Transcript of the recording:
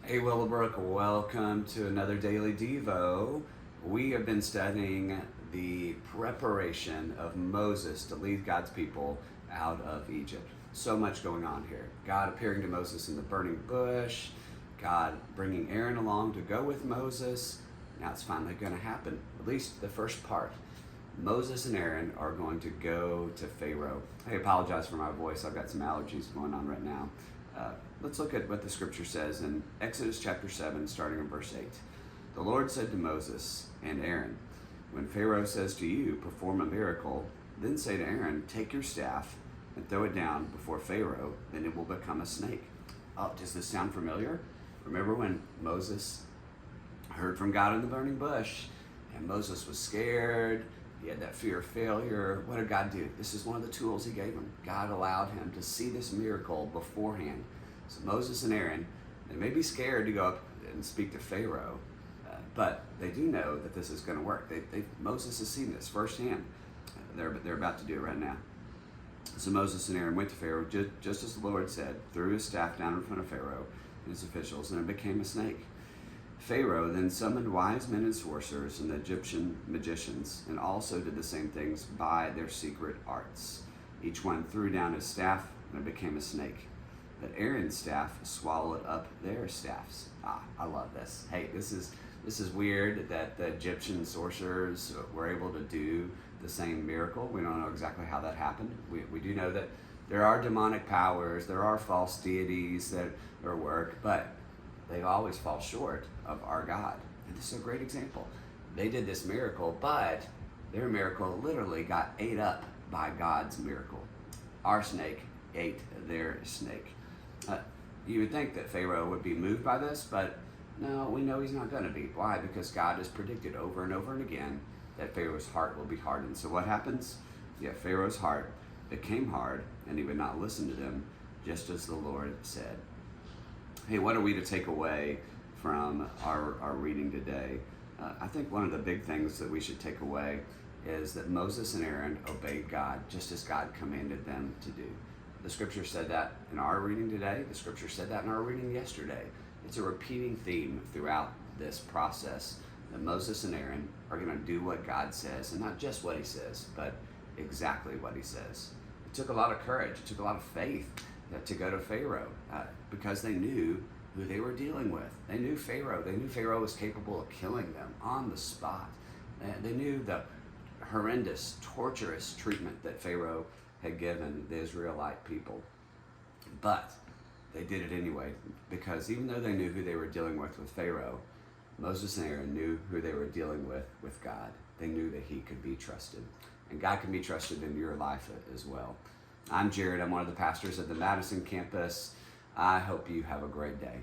Hey Willowbrook, welcome to another Daily Devo. We have been studying the preparation of Moses to lead God's people out of Egypt. So much going on here. God appearing to Moses in the burning bush, God bringing Aaron along to go with Moses. Now it's finally going to happen, at least the first part. Moses and Aaron are going to go to Pharaoh. I apologize for my voice. I've got some allergies going on right now. Let's look at what the scripture says in Exodus chapter 7, starting in verse 8. The Lord said to Moses and Aaron, when Pharaoh says to you, perform a miracle, then say to Aaron, take your staff and throw it down before Pharaoh, then it will become a snake. Oh, does this sound familiar? Remember when Moses heard from God in the burning bush and Moses was scared? He had that fear of failure. What did God do? This is one of the tools he gave him. God allowed him to see this miracle beforehand. So Moses and Aaron, they may be scared to go up and speak to Pharaoh, but they do know that this is going to work. Moses has seen this firsthand. They're about to do it right now. So Moses and Aaron went to Pharaoh, just as the Lord said, threw his staff down in front of Pharaoh and his officials, and it became a snake. Pharaoh then summoned wise men and sorcerers and the Egyptian magicians, and also did the same things by their secret arts. Each one threw down his staff, and it became a snake. But Aaron's staff swallowed up their staffs. I love this. Hey, this is weird that the Egyptian sorcerers were able to do the same miracle. We don't know exactly how that happened. We do know that there are demonic powers, there are false deities that are work, but they always fall short of our God. And this is a great example. They did this miracle, but their miracle literally got ate up by God's miracle. Our snake ate their snake. You would think that Pharaoh would be moved by this, but no, we know he's not going to be. Why? Because God has predicted over and over and again that Pharaoh's heart will be hardened. So what happens? Yeah, Pharaoh's heart became hard, and he would not listen to them, just as the Lord said. Hey, what are we to take away from our reading today? I think one of the big things that we should take away is that Moses and Aaron obeyed God just as God commanded them to do. The scripture said that in our reading today. The scripture said that in our reading yesterday. It's a repeating theme throughout this process that Moses and Aaron are going to do what God says, and not just what he says, but exactly what he says. It took a lot of courage. It took a lot of faith to go to Pharaoh because they knew who they were dealing with. They knew Pharaoh. They knew Pharaoh was capable of killing them on the spot. They knew the horrendous, torturous treatment that Pharaoh had given the Israelite people. But they did it anyway, because even though they knew who they were dealing with Pharaoh, Moses and Aaron knew who they were dealing with God. They knew that he could be trusted. And God can be trusted in your life as well. I'm Jared. I'm one of the pastors at the Madison campus. I hope you have a great day.